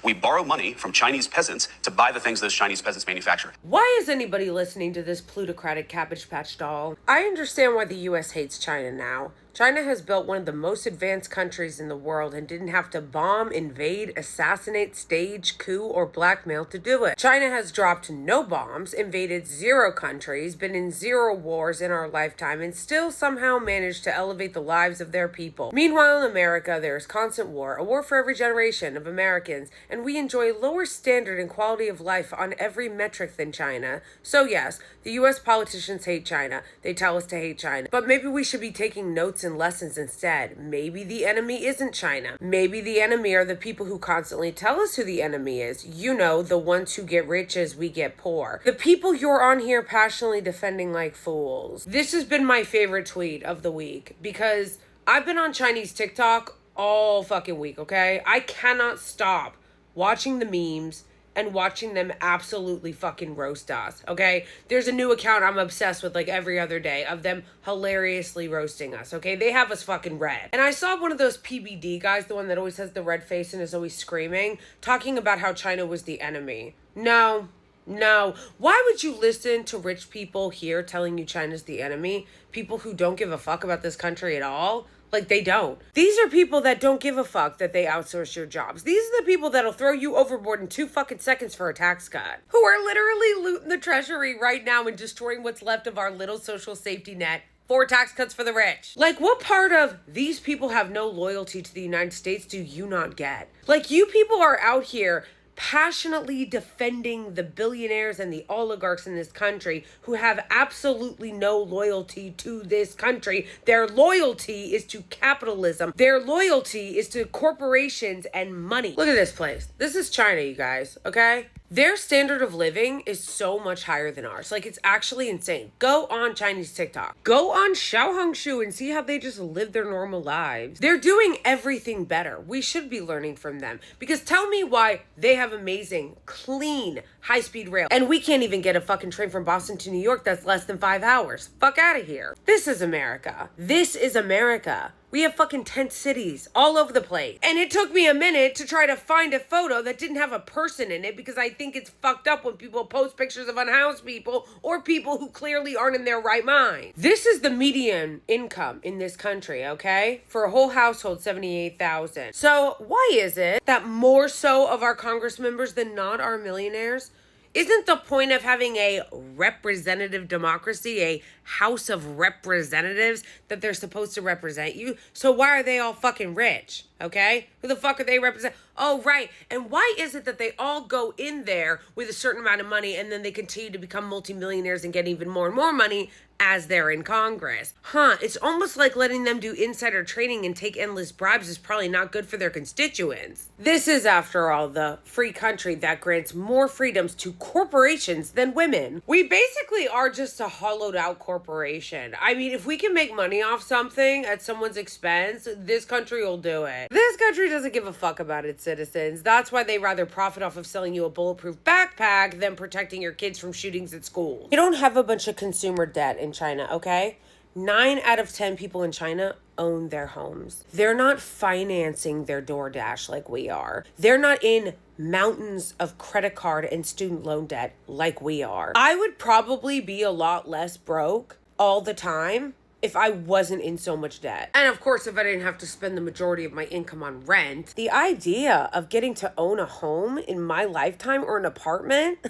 We borrow money from Chinese peasants to buy the things those Chinese peasants manufacture. Why is anybody listening to this plutocratic Cabbage Patch doll? I understand why the US hates China now. China has built one of the most advanced countries in the world and didn't have to bomb, invade, assassinate, stage, coup, or blackmail to do it. China has dropped no bombs, invaded 0 countries, been in 0 wars in our lifetime, and still somehow managed to elevate the lives of their people. Meanwhile, in America, there is constant war, a war for every generation of Americans, and we enjoy lower standard and quality of life on every metric than China. So yes, the US politicians hate China. They tell us to hate China. But maybe we should be taking notes and lessons instead. Maybe the enemy isn't China. Maybe the enemy are the people who constantly tell us who the enemy is. You know, the ones who get rich as we get poor. The people you're on here passionately defending like fools. This has been my favorite tweet of the week because I've been on Chinese TikTok all fucking week, okay? I cannot stop watching the memes and watching them absolutely fucking roast us, okay? There's a new account I'm obsessed with like every other day of them hilariously roasting us, okay? They have us fucking red. And I saw one of those PBD guys, the one that always has the red face and is always screaming, talking about how China was the enemy. No. Why would you listen to rich people here telling you China's the enemy? People who don't give a fuck about this country at all? Like, they don't. These are people that don't give a fuck that they outsource your jobs. These are the people that'll throw you overboard in 2 fucking seconds for a tax cut. Who are literally looting the treasury right now and destroying what's left of our little social safety net for tax cuts for the rich. Like, what part of these people have no loyalty to the United States do you not get? Like, you people are out here passionately defending the billionaires and the oligarchs in this country who have absolutely no loyalty to this country. Their loyalty is to capitalism. Their loyalty is to corporations and money. Look at this place. This is China, you guys, okay? Their standard of living is so much higher than ours. Like, it's actually insane. Go on Chinese TikTok. Go on Xiaohongshu and see how they just live their normal lives. They're doing everything better. We should be learning from them. Because tell me why they have amazing, clean, high-speed rail. And we can't even get a fucking train from Boston to New York that's less than 5 hours. Fuck out of here. This is America. This is America. We have fucking tent cities all over the place. And it took me a minute to try to find a photo that didn't have a person in it because I think it's fucked up when people post pictures of unhoused people or people who clearly aren't in their right mind. This is the median income in this country, okay? For a whole household, $78,000. So why is it that more so of our Congress members than not are millionaires? Isn't the point of having a representative democracy, a House of Representatives, that they're supposed to represent you? So why are they all fucking rich? Okay? Who the fuck are they represent? Oh, right. And why is it that they all go in there with a certain amount of money and then they continue to become multimillionaires and get even more and more money as they're in Congress? It's almost like letting them do insider trading and take endless bribes is probably not good for their constituents. This is, after all, the free country that grants more freedoms to corporations than women. We basically are just a hollowed out corporation. I mean, if we can make money off something at someone's expense, this country will do it. This country doesn't give a fuck about its citizens. That's why they rather profit off of selling you a bulletproof backpack than protecting your kids from shootings at school. You don't have a bunch of consumer debt in China, okay? 9 out of 10 people in China own their homes. They're not financing their DoorDash like we are. They're not in mountains of credit card and student loan debt like we are. I would probably be a lot less broke all the time if I wasn't in so much debt. And of course, if I didn't have to spend the majority of my income on rent. The idea of getting to own a home in my lifetime or an apartment,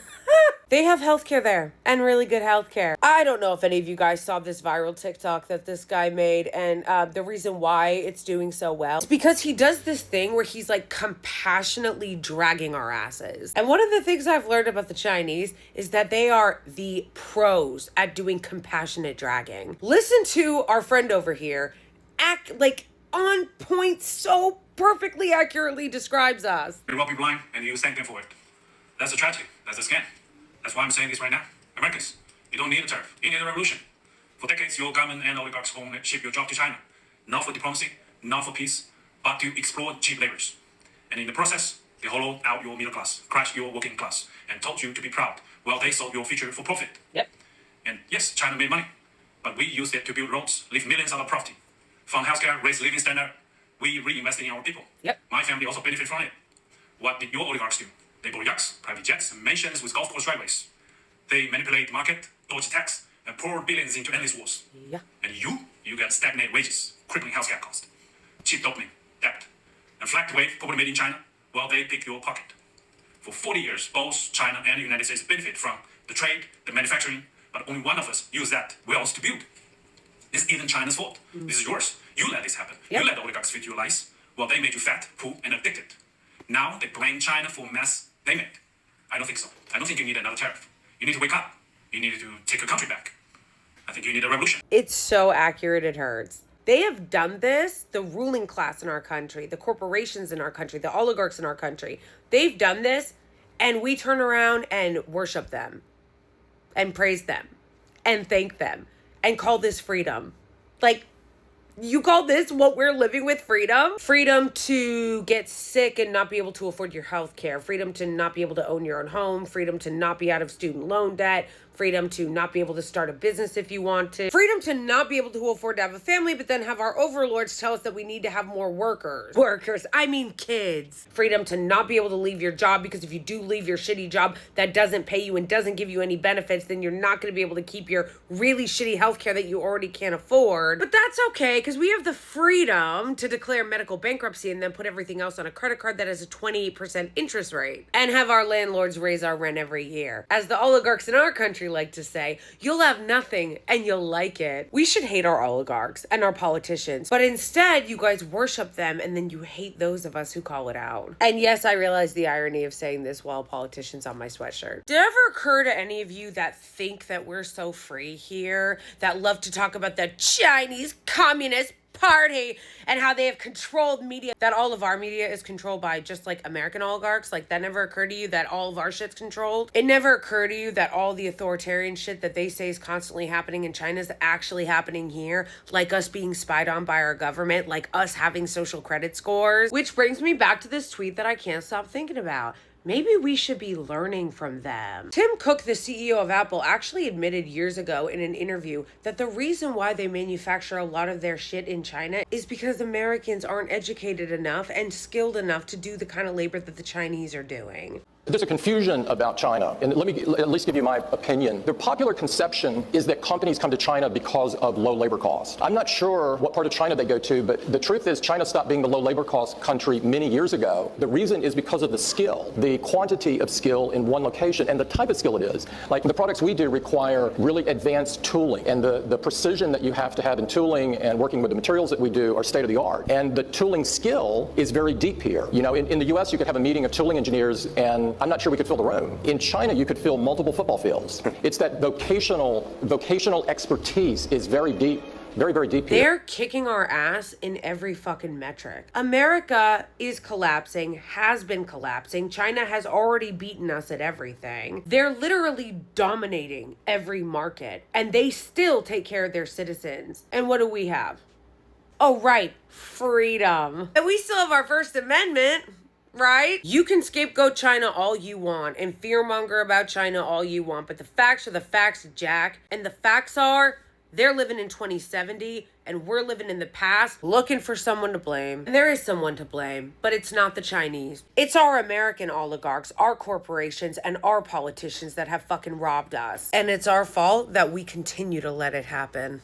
they have healthcare there and really good healthcare. I don't know if any of you guys saw this viral TikTok that this guy made, and the reason why it's doing so well is because he does this thing where he's like compassionately dragging our asses. And one of the things I've learned about the Chinese is that they are the pros at doing compassionate dragging. Listen to our friend over here act like on point, so perfectly accurately describes us. You will be blind and you thank them for it. That's a tragedy. That's a scam. That's why I'm saying this right now. Americans, you don't need a tariff. You need a revolution. For decades, your government and oligarchs only ship your job to China. Not for diplomacy, not for peace, but to exploit cheap laborers. And in the process, they hollowed out your middle class, crushed your working class, and taught you to be proud while they sold your future for profit. Yep. And yes, China made money, but we used it to build roads, leave millions out of poverty, fund healthcare, raise living standard. We reinvested in our people. Yep. My family also benefit from it. What did your oligarchs do? They bought yachts, private jets, and mansions with golf course driveways. They manipulate the market, dodge tax, and pour billions into endless wars. Yeah. And you get stagnant wages, crippling healthcare cost, cheap dopamine, debt, and flagged wave probably made in China while they pick your pocket. For 40 years, both China and the United States benefit from the trade, the manufacturing, but only one of us use that wealth to build. It's even China's fault. This is yours. You let this happen. Yep. You let the oligarchs feed your lies while they made you fat, poor, and addicted. Now they blame China for mess they made. I don't think so. I don't think you need another tariff. You need to wake up. You need to take your country back. I think you need a revolution. It's so accurate, it hurts. They have done this, the ruling class in our country, the corporations in our country, the oligarchs in our country. They've done this, and we turn around and worship them and praise them and thank them and call this freedom. Like, you call this what we're living with freedom? Freedom to get sick and not be able to afford your health care. Freedom to not be able to own your own home. Freedom to not be out of student loan debt. Freedom to not be able to start a business if you want to. Freedom to not be able to afford to have a family, but then have our overlords tell us that we need to have more workers. I mean kids. Freedom to not be able to leave your job, because if you do leave your shitty job that doesn't pay you and doesn't give you any benefits, then you're not going to be able to keep your really shitty healthcare that you already can't afford. But that's okay, because we have the freedom to declare medical bankruptcy and then put everything else on a credit card that has a 28% interest rate and have our landlords raise our rent every year. As the oligarchs in our country like to say, you'll have nothing and you'll like it. We should hate our oligarchs and our politicians, but instead you guys worship them and then you hate those of us who call it out. And yes, I realize the irony of saying this while politicians on my sweatshirt. Did it ever occur to any of you that think that we're so free here, that love to talk about the Chinese Communist Party and how they have controlled media, that all of our media is controlled by just like American oligarchs? Like, that never occurred to you that all of our shit's controlled? It never occurred to you that all the authoritarian shit that they say is constantly happening in China is actually happening here? Like us being spied on by our government, like us having social credit scores? Which brings me back to this tweet that I can't stop thinking about. Maybe we should be learning from them. Tim Cook, the CEO of Apple, actually admitted years ago in an interview that the reason why they manufacture a lot of their shit in China is because Americans aren't educated enough and skilled enough to do the kind of labor that the Chinese are doing. There's a confusion about China, and let me at least give you my opinion. The popular conception is that companies come to China because of low labor costs. I'm not sure what part of China they go to, but the truth is China stopped being the low labor cost country many years ago. The reason is because of the skill, the quantity of skill in one location, and the type of skill it is. Like, the products we do require really advanced tooling, and the precision that you have to have in tooling and working with the materials that we do are state of the art. And the tooling skill is very deep here. You know, in the US, you could have a meeting of tooling engineers, and I'm not sure we could fill the room. In China, you could fill multiple football fields. It's that vocational expertise is very deep. Very, very deep here. They're kicking our ass in every fucking metric. America is collapsing, has been collapsing. China has already beaten us at everything. They're literally dominating every market, and they still take care of their citizens. And what do we have? Oh, right, freedom. And we still have our First Amendment. Right? You can scapegoat China all you want and fearmonger about China all you want, but the facts are the facts, Jack. And the facts are, they're living in 2070 and we're living in the past looking for someone to blame. And there is someone to blame, but it's not the Chinese. It's our American oligarchs, our corporations, and our politicians that have fucking robbed us. And it's our fault that we continue to let it happen.